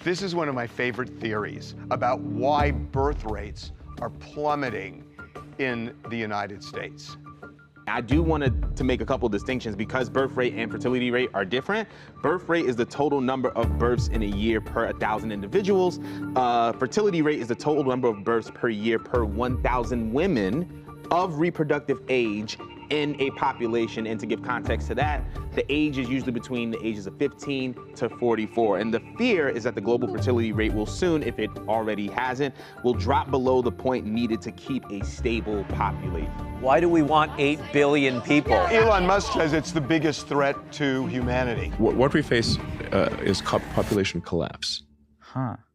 This is one of my favorite theories about why birth rates are plummeting in the United States. I do want to make a couple distinctions because birth rate and fertility rate are different. Birth rate is the total number of births in a year per 1,000 individuals. Fertility rate is the total number of births per year per 1,000 women of reproductive age in a population. And to give context to that, the age is usually between the ages of 15 to 44. And the fear is that the global fertility rate will soon, if it already hasn't, will drop below the point needed to keep a stable population. Why do we want 8 billion people? Elon Musk says it's the biggest threat to humanity. What we face is population collapse.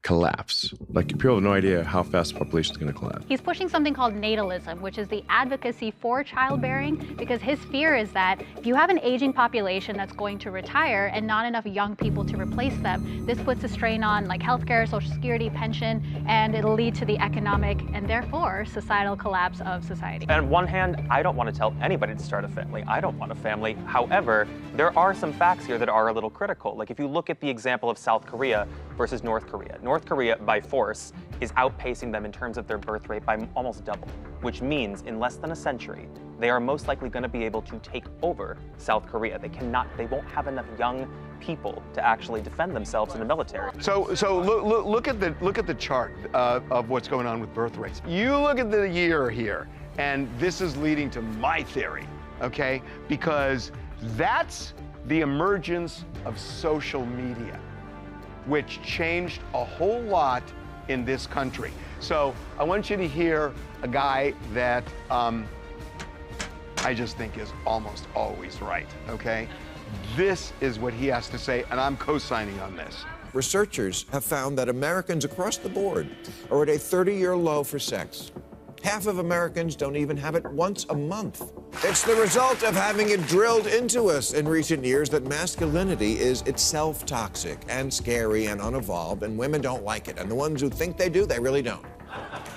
Collapse. Like, people have no idea how fast the population is going to collapse. He's pushing something called natalism, which is the advocacy for childbearing, because his fear is that if you have an aging population that's going to retire and not enough young people to replace them, this puts a strain on like healthcare, Social Security, pension, and it'll lead to the economic and therefore societal collapse of society. On one hand, I don't want to tell anybody to start a family. I don't want a family. However, there are some facts here that are a little critical. Like if you look at the example of South Korea versus North Korea. North Korea, by force, is outpacing them in terms of their birth rate by almost double, which means in less than a century, they are most likely going to be able to take over South Korea. They won't have enough young people to actually defend themselves in the military. So look at the chart of what's going on with birth rates. You look at the year here, and this is leading to my theory, okay? Because that's the emergence of social media, which changed a whole lot in this country. So I want you to hear a guy that I just think is almost always right, okay? This is what he has to say, and I'm co-signing on this. Researchers have found that Americans across the board are at a 30-year low for sex. Half of Americans don't even have it once a month. It's the result of having it drilled into us in recent years that masculinity is itself toxic and scary and unevolved, and women don't like it. And the ones who think they do, they really don't.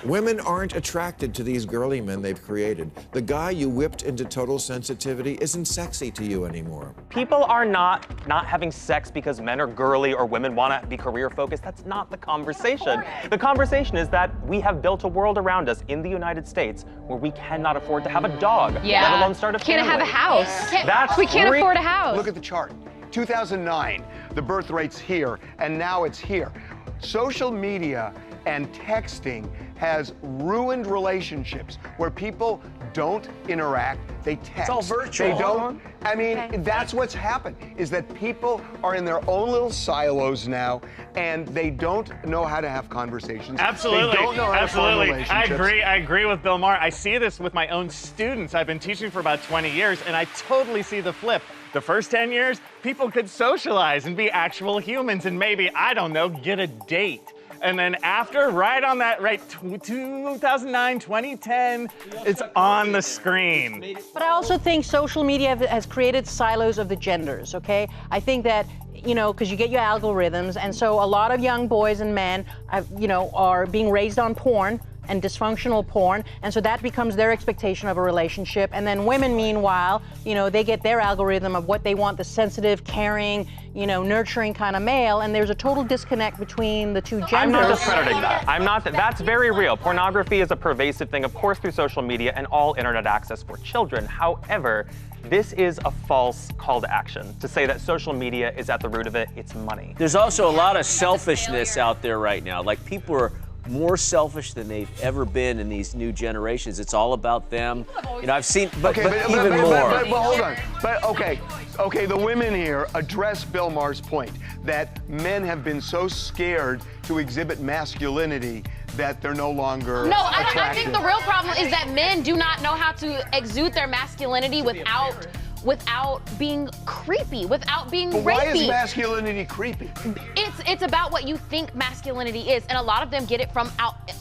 Women aren't attracted to these girly men they've created. The guy you whipped into total sensitivity isn't sexy to you anymore. People are not having sex because men are girly or women want to be career focused. That's not the conversation. The conversation is that we have built a world around us in the United States where we cannot afford to have a dog, let alone start a family. Can't have a house. We can't afford a house. Look at the chart. 2009, the birth rate's here, and now it's here. Social media and texting has ruined relationships where people don't interact, they text. It's all virtual. They don't, I mean, that's what's happened, is that people are in their own little silos now, and they don't know how to have conversations. Absolutely. They don't know how to form relationships. I agree with Bill Maher. I see this with my own students. I've been teaching for about 20 years, and I totally see the flip. The first 10 years, people could socialize and be actual humans and maybe, I don't know, get a date. And then after, right on that, 2009, 2010, it's on the screen. But I also think social media has created silos of the genders, okay? I think that, you know, because you get your algorithms, and so a lot of young boys and men, are being raised on porn and dysfunctional porn, and so that becomes their expectation of a relationship. And then women, meanwhile, they get their algorithm of what they want, the sensitive, caring, nurturing kind of male, and there's a total disconnect between the two genders. I'm not discrediting that. That's very real. Pornography is a pervasive thing, of course, through social media and all internet access for children. However, this is a false call to action to say that social media is at the root of it. It's money. There's also a lot of selfishness out there right now. Like, people are more selfish than they've ever been in these new generations. It's all about them. I've seen, but even more. But hold on. But okay, the women here address Bill Maher's point that men have been so scared to exhibit masculinity that they're no longer attractive. I think the real problem is that men do not know how to exude their masculinity without being creepy, without being rapey. Why is masculinity creepy? It's about what you think masculinity is, and a lot of them get it from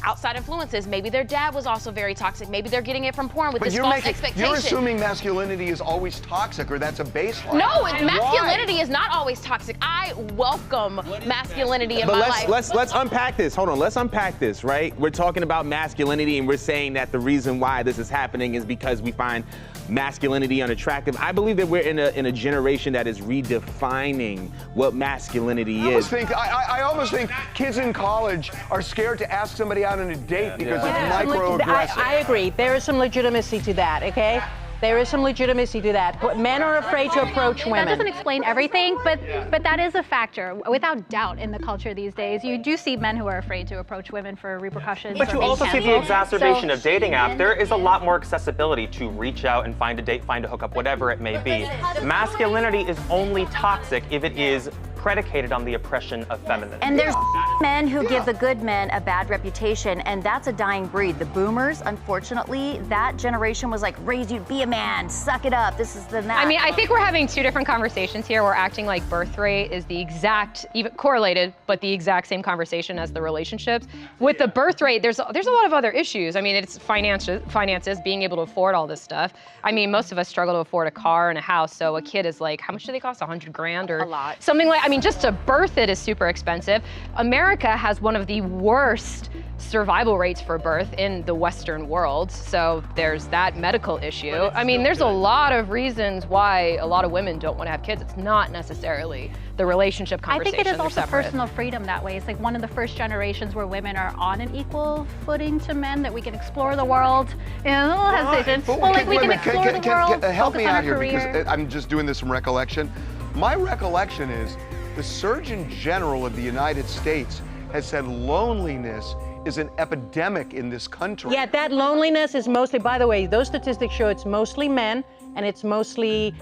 outside influences. Maybe their dad was also very toxic. Maybe they're getting it from porn with this false expectation. You're assuming masculinity is always toxic, or that's a baseline. No, masculinity is not always toxic. I welcome masculinity in my life. Let's unpack this. Hold on, let's unpack this, right? We're talking about masculinity, and we're saying that the reason why this is happening is because we find masculinity unattractive. I believe that we're in a generation that is redefining what masculinity is. I almost think kids in college are scared to ask somebody out on a date because it's microaggressive. I agree. There is some legitimacy to that, okay? There is some legitimacy to that. But men are afraid to approach women. That doesn't explain everything, but that is a factor, without doubt, in the culture these days. You do see men who are afraid to approach women for repercussions. But you also see the exacerbation of dating apps. There is a lot more accessibility to reach out and find a date, find a hookup, whatever it may be. Masculinity is only toxic if it is predicated on the oppression of feminism. And there's men who give the good men a bad reputation, and that's a dying breed. The boomers, unfortunately, that generation was like, raise you to be a man, suck it up, this is the that. I mean, I think we're having two different conversations here. We're acting like birth rate is the exact, even correlated, but the exact same conversation as the relationships. With the birth rate, there's a lot of other issues. I mean, it's finances, being able to afford all this stuff. I mean, most of us struggle to afford a car and a house, so a kid is like, how much do they cost? 100 grand or a lot. Something like, I mean, just to birth it is super expensive. America has one of the worst survival rates for birth in the Western world, so there's that medical issue. I mean, there's a lot of reasons why a lot of women don't want to have kids. It's not necessarily the relationship conversation. I think it is also separate. personal freedom that way. It's like one of the first generations where women are on an equal footing to men, that we can explore the world. You know, hesitation. Well, like we can explore the world, help me focus on out our here career. because I'm just doing this from recollection. My recollection is the Surgeon General of the United States has said loneliness is an epidemic in this country. Yeah, that loneliness is mostly, by the way, those statistics show it's mostly men, and it's mostly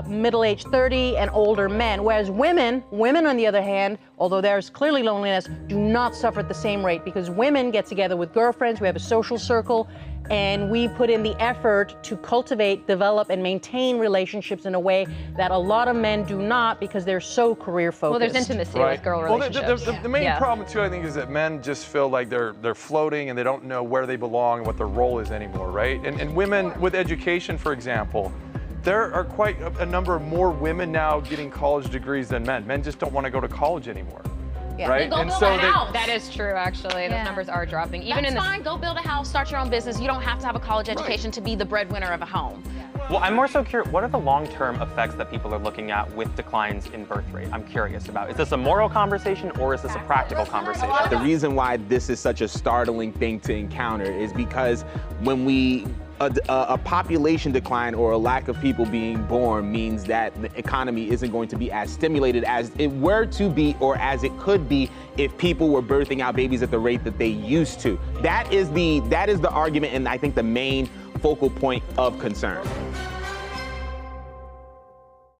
middle-aged 30 and older men, whereas women on the other hand, although there's clearly loneliness, do not suffer at the same rate, because women get together with girlfriends, we have a social circle, and we put in the effort to cultivate, develop, and maintain relationships in a way that a lot of men do not, because they're so career focused. Well, there's intimacy with girl relationships. The main problem too, I think, is that men just feel like they're floating and they don't know where they belong and what their role is anymore, right? And women with education, for example, there are quite a number of more women now getting college degrees than men. Men just don't want to go to college anymore. Yeah. Right? Then go build a house. That is true, actually. Those numbers are dropping. Even That's in the fine. Go build a house, start your own business. You don't have to have a college education to be the breadwinner of a home. Well, I'm more so curious, what are the long-term effects that people are looking at with declines in birth rate? I'm curious about. Is this a moral conversation or is this a practical conversation? The reason why this is such a startling thing to encounter is because when a population decline or a lack of people being born means that the economy isn't going to be as stimulated as it were to be or as it could be if people were birthing out babies at the rate that they used to. That is the argument, and I think the main focal point of concern.